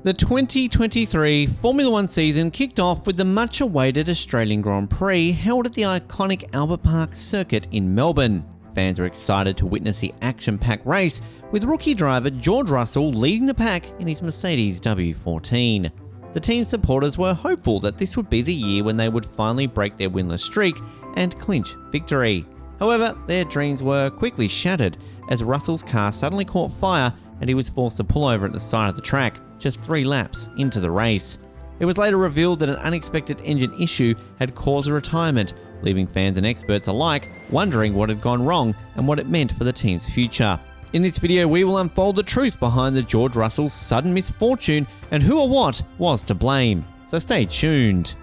The 2023 Formula One season kicked off with the much-awaited Australian Grand Prix held at the iconic Albert Park circuit in Melbourne. Fans were excited to witness the action-packed race, with rookie driver George Russell leading the pack in his Mercedes W14. The team supporters were hopeful that this would be the year when they would finally break their winless streak and clinch victory. However, their dreams were quickly shattered as Russell's car suddenly caught fire and he was forced to pull over at the side of the track just 3 laps into the race. It was later revealed that an unexpected engine issue had caused a retirement, leaving fans and experts alike wondering what had gone wrong and what it meant for the team's future. In this video, we will unfold the truth behind the George Russell's sudden misfortune and who or what was to blame. So stay tuned.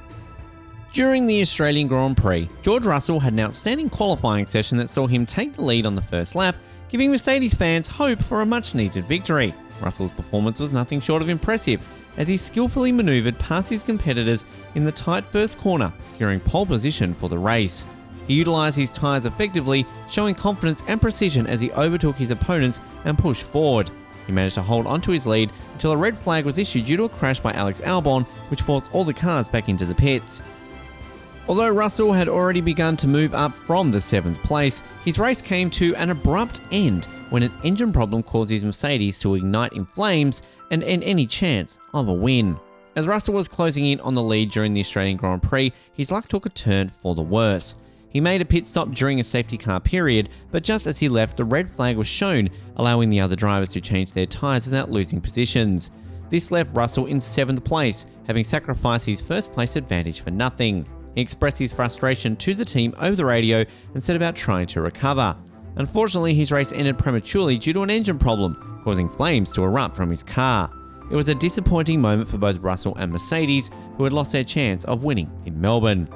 During the Australian Grand Prix, George Russell had an outstanding qualifying session that saw him take the lead on the first lap, giving Mercedes fans hope for a much-needed victory. Russell's performance was nothing short of impressive as he skillfully manoeuvred past his competitors in the tight first corner, securing pole position for the race. He utilised his tyres effectively, showing confidence and precision as he overtook his opponents and pushed forward. He managed to hold onto his lead until a red flag was issued due to a crash by Alex Albon, which forced all the cars back into the pits. Although Russell had already begun to move up from the 7th place, his race came to an abrupt end when an engine problem caused his Mercedes to ignite in flames and end any chance of a win. As Russell was closing in on the lead during the Australian Grand Prix, his luck took a turn for the worse. He made a pit stop during a safety car period, but just as he left, the red flag was shown, allowing the other drivers to change their tyres without losing positions. This left Russell in 7th place, having sacrificed his first place advantage for nothing. He expressed his frustration to the team over the radio and set about trying to recover. Unfortunately, his race ended prematurely due to an engine problem, causing flames to erupt from his car. It was a disappointing moment for both Russell and Mercedes, who had lost their chance of winning in Melbourne.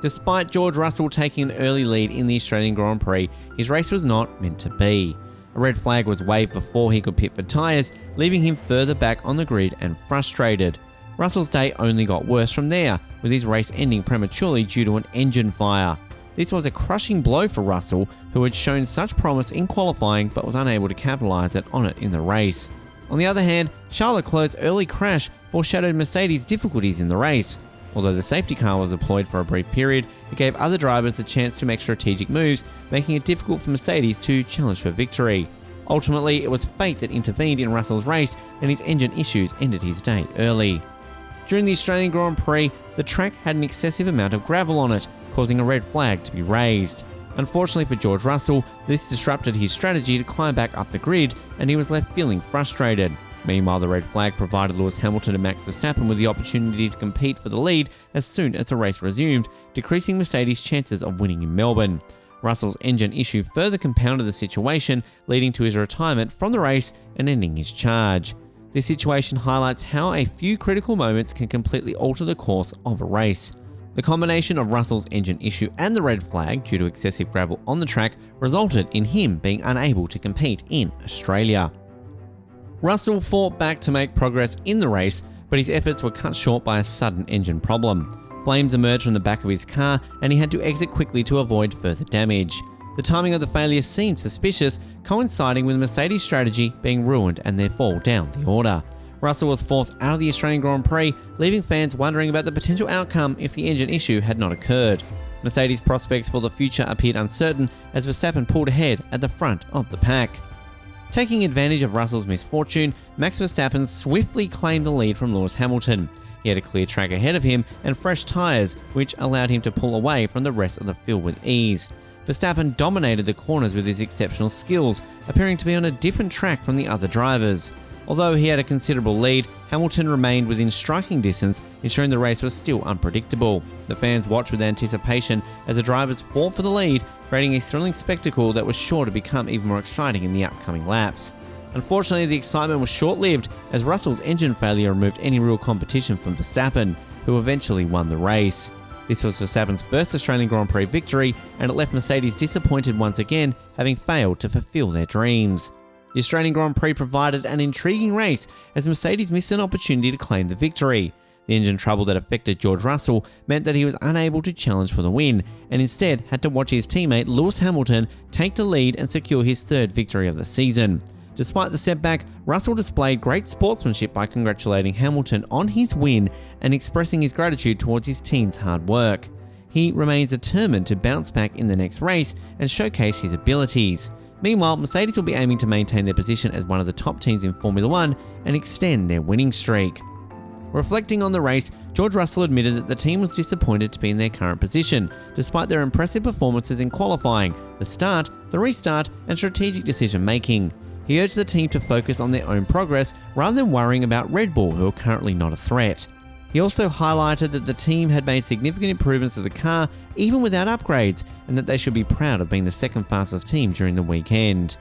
Despite George Russell taking an early lead in the Australian Grand Prix, his race was not meant to be. A red flag was waved before he could pit for tyres, leaving him further back on the grid and frustrated. Russell's day only got worse from there, with his race ending prematurely due to an engine fire. This was a crushing blow for Russell, who had shown such promise in qualifying but was unable to capitalise on it in the race. On the other hand, Charles Leclerc's early crash foreshadowed Mercedes' difficulties in the race. Although the safety car was deployed for a brief period, it gave other drivers the chance to make strategic moves, making it difficult for Mercedes to challenge for victory. Ultimately, it was fate that intervened in Russell's race, and his engine issues ended his day early. During the Australian Grand Prix, the track had an excessive amount of gravel on it, causing a red flag to be raised. Unfortunately for George Russell, this disrupted his strategy to climb back up the grid, and he was left feeling frustrated. Meanwhile, the red flag provided Lewis Hamilton and Max Verstappen with the opportunity to compete for the lead as soon as the race resumed, decreasing Mercedes' chances of winning in Melbourne. Russell's engine issue further compounded the situation, leading to his retirement from the race and ending his charge. This situation highlights how a few critical moments can completely alter the course of a race. The combination of Russell's engine issue and the red flag due to excessive gravel on the track resulted in him being unable to compete in Australia. Russell fought back to make progress in the race, but his efforts were cut short by a sudden engine problem. Flames emerged from the back of his car and he had to exit quickly to avoid further damage. The timing of the failure seemed suspicious, coinciding with Mercedes' strategy being ruined and their fall down the order. Russell was forced out of the Australian Grand Prix, leaving fans wondering about the potential outcome if the engine issue had not occurred. Mercedes' prospects for the future appeared uncertain as Verstappen pulled ahead at the front of the pack. Taking advantage of Russell's misfortune, Max Verstappen swiftly claimed the lead from Lewis Hamilton. He had a clear track ahead of him and fresh tyres, which allowed him to pull away from the rest of the field with ease. Verstappen dominated the corners with his exceptional skills, appearing to be on a different track from the other drivers. Although he had a considerable lead, Hamilton remained within striking distance, ensuring the race was still unpredictable. The fans watched with anticipation as the drivers fought for the lead, creating a thrilling spectacle that was sure to become even more exciting in the upcoming laps. Unfortunately, the excitement was short-lived as Russell's engine failure removed any real competition from Verstappen, who eventually won the race. This was Verstappen's first Australian Grand Prix victory, and it left Mercedes disappointed once again, having failed to fulfill their dreams. The Australian Grand Prix provided an intriguing race as Mercedes missed an opportunity to claim the victory. The engine trouble that affected George Russell meant that he was unable to challenge for the win, and instead had to watch his teammate Lewis Hamilton take the lead and secure his 3rd victory of the season. Despite the setback, Russell displayed great sportsmanship by congratulating Hamilton on his win and expressing his gratitude towards his team's hard work. He remains determined to bounce back in the next race and showcase his abilities. Meanwhile, Mercedes will be aiming to maintain their position as one of the top teams in Formula 1 and extend their winning streak. Reflecting on the race, George Russell admitted that the team was disappointed to be in their current position, despite their impressive performances in qualifying, the start, the restart, and strategic decision-making. He urged the team to focus on their own progress rather than worrying about Red Bull, who are currently not a threat. He also highlighted that the team had made significant improvements to the car even without upgrades, and that they should be proud of being the second fastest team during the weekend.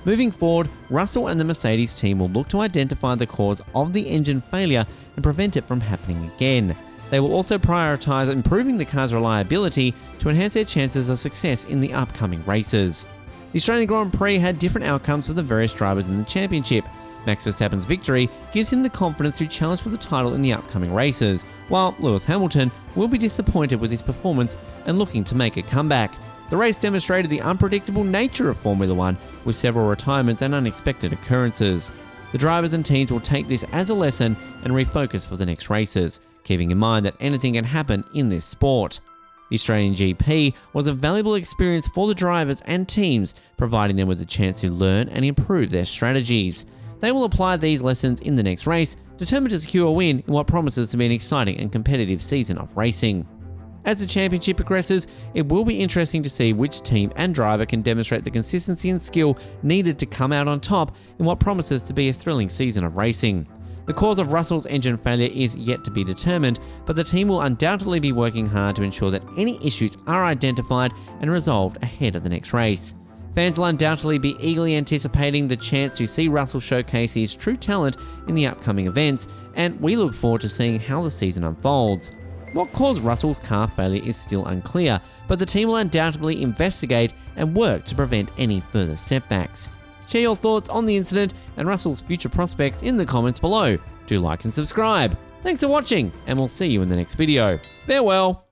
Moving forward, Russell and the Mercedes team will look to identify the cause of the engine failure and prevent it from happening again. They will also prioritise improving the car's reliability to enhance their chances of success in the upcoming races. The Australian Grand Prix had different outcomes for the various drivers in the championship. Max Verstappen's victory gives him the confidence to challenge for the title in the upcoming races, while Lewis Hamilton will be disappointed with his performance and looking to make a comeback. The race demonstrated the unpredictable nature of Formula 1, with several retirements and unexpected occurrences. The drivers and teams will take this as a lesson and refocus for the next races, keeping in mind that anything can happen in this sport. The Australian GP was a valuable experience for the drivers and teams, providing them with a chance to learn and improve their strategies. They will apply these lessons in the next race, determined to secure a win in what promises to be an exciting and competitive season of racing. As the championship progresses, it will be interesting to see which team and driver can demonstrate the consistency and skill needed to come out on top in what promises to be a thrilling season of racing. The cause of Russell's engine failure is yet to be determined, but the team will undoubtedly be working hard to ensure that any issues are identified and resolved ahead of the next race. Fans will undoubtedly be eagerly anticipating the chance to see Russell showcase his true talent in the upcoming events, and we look forward to seeing how the season unfolds. What caused Russell's car failure is still unclear, but the team will undoubtedly investigate and work to prevent any further setbacks. Share your thoughts on the incident and Russell's future prospects in the comments below. Do like and subscribe. Thanks for watching, and we'll see you in the next video. Farewell.